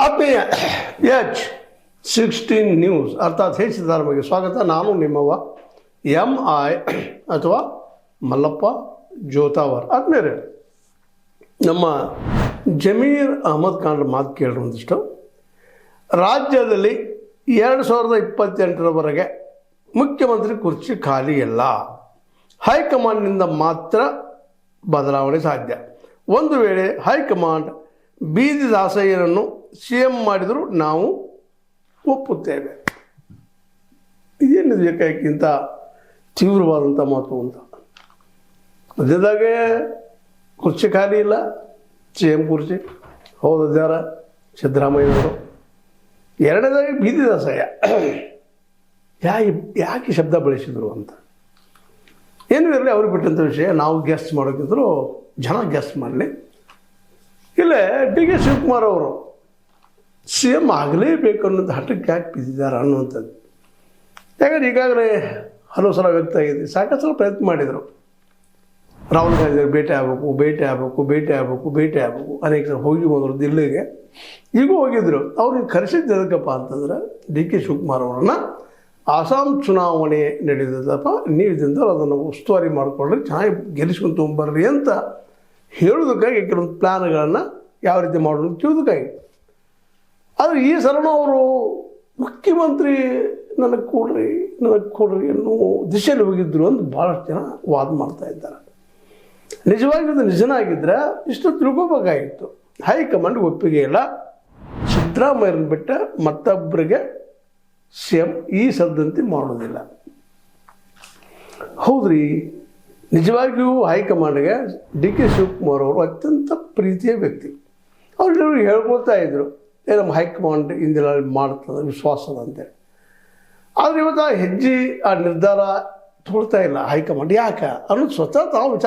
ಆತ್ಮೀಯ H16 news ಅರ್ಥಾತ್ ಹೆಚ್ಚಿದಾರಮಗೆ ಸ್ವಾಗತ. ನಾನು ನಿಮ್ಮವ MI ಅಥವಾ ಮಲ್ಲಪ್ಪ ಜೋತಾವರ್. ಆದ್ಮೇಲೆ ನಮ್ಮ ಜಮೀರ್ ಅಹಮದ್ ಖಾನ್ ಮಾತು ಕೇಳಿದ್ರು ಒಂದಿಷ್ಟು. ರಾಜ್ಯದಲ್ಲಿ 2028ರವರೆಗೆ ಮುಖ್ಯಮಂತ್ರಿ ಕುರ್ಚಿ ಖಾಲಿ ಇಲ್ಲ, ಹೈಕಮಾಂಡ್ನಿಂದ ಮಾತ್ರ ಬದಲಾವಣೆ ಸಾಧ್ಯ. ಒಂದು ವೇಳೆ ಹೈಕಮಾಂಡ್ ಬೀದಿ ದಾಸಯ್ಯನನ್ನು CM ಮಾಡಿದರೂ ನಾವು ಒಪ್ಪುತ್ತೇವೆ. ಇದೇನಿದು ಏಕಾಏಕಿಂತ ತೀವ್ರವಾದಂಥ ಮಾತು ಅಂತ. ಮಧ್ಯದಾಗೆ ಕುರ್ಚಿ ಖಾಲಿ ಇಲ್ಲ, CM ಕುರ್ಚಿ ಹೌದಾರ ಸಿದ್ದರಾಮಯ್ಯವರು. ಎರಡನೇದಾಗಿ ಬೀದಿ ದಾಸಯ್ಯ ಯಾಕೆ ಶಬ್ದ ಬಳಸಿದರು ಅಂತ ಏನೂ ಇರಲಿ, ಅವ್ರಿಗೆ ಬಿಟ್ಟಂಥ ವಿಷಯ. ನಾವು ಗೆಸ್ಟ್ ಮಾಡೋಕ್ಕಿಂತಲೂ ಜನ ಗೆಸ್ಟ್ ಮಾಡಲಿ. ಇಲ್ಲೇ DK ಶಿವಕುಮಾರ್ ಅವರು CM ಆಗಲೇಬೇಕು ಅನ್ನೋದು ಹಠಕ್ಕೆ ಯಾಕೆ ಬಿದ್ದಿದ್ದಾರೆ ಅನ್ನುವಂಥದ್ದು. ಯಾಕಂದರೆ ಈಗಾಗಲೇ ಹಲವು ಸಲ ವ್ಯಕ್ತ ಆಗಿದೆ, ಸಾಕಷ್ಟು ಸಲ ಪ್ರಯತ್ನ ಮಾಡಿದರು. ರಾಹುಲ್ ಗಾಂಧಿ ಭೇಟಿ ಆಗಬೇಕು ಅನೇಕ ಸಲ ಹೋಗಿ ಬಂದರು ದಿಲ್ಲಿಗೆ. ಈಗೂ ಹೋಗಿದ್ದರು. ಅವ್ರನ್ನ ಕರೆಸಿದ್ದು ಎದಕ್ಕಪ್ಪ ಅಂತಂದ್ರೆ DK ಶಿವಕುಮಾರ್ ಅವರನ್ನು ಆಸಾಂ ಚುನಾವಣೆ ನಡೆದಪ್ಪ, ನೀವು ಇದರಿಂದ ಅದನ್ನು ಉಸ್ತುವಾರಿ ಮಾಡಿಕೊಂಡ್ರೆ ಚೆನ್ನಾಗಿ ಗೆಲ್ಲಿಸ್ಕೊಂಡು ತೊಗೊಂಬರ್ರಿ ಅಂತ ಹೇಳೋದಕ್ಕಾಗಿ ಕೆಲವೊಂದು ಪ್ಲ್ಯಾನ್ಗಳನ್ನು ಯಾವ ರೀತಿ ಮಾಡೋದು ತಿಳಿದಕ್ಕಾಗಿ. ಆದರೆ ಈ ಸಲನೂ ಅವರು ಮುಖ್ಯಮಂತ್ರಿ ನನಗೆ ಕೊಡ್ರಿ ಅನ್ನೋ ದಿಶೆಯಲ್ಲಿ ಹೋಗಿದ್ದರು ಅಂತ ಭಾಳಷ್ಟು ಜನ ವಾದ ಮಾಡ್ತಾ ಇದ್ದಾರೆ. ನಿಜವಾಗಿ ಅದು ನಿಜನಾಗಿದ್ದರೆ ಇಷ್ಟು ತಿಳ್ಕೋಬೇಕಾಗಿತ್ತು. ಹೈಕಮಾಂಡ್ ಒಪ್ಪಿಗೆ ಇಲ್ಲ, ಸಿದ್ದರಾಮಯ್ಯನ ಬಿಟ್ಟ ಮತ್ತೊಬ್ಬರಿಗೆ CM ಈ ಸದ್ದಂತೆ ಮಾಡೋದಿಲ್ಲ. ಹೌದ್ರಿ, ನಿಜವಾಗಿಯೂ ಹೈಕಮಾಂಡ್ಗೆ DK ಶಿವಕುಮಾರ್ ಅವರು ಅತ್ಯಂತ ಪ್ರೀತಿಯ ವ್ಯಕ್ತಿ. ಅವ್ರು ಹೇಳ್ಕೊಳ್ತಾ ಇದ್ರು, ನಮ್ಮ ಹೈಕಮಾಂಡ್ ಇಂದಿನ ಮಾಡ್ತದೆ, ವಿಶ್ವಾಸ ಅದ ಅಂತೇಳಿ. ಆದರೆ ಇವತ್ತು ಆ ಹೆಜ್ಜೆ, ಆ ನಿರ್ಧಾರ ತೊಗೊಳ್ತಾ ಇಲ್ಲ ಹೈಕಮಾಂಡ್. ಯಾಕೆ ಅನ್ನೋದು ಸ್ವತಃ ತಾವು ವಿಚಾರ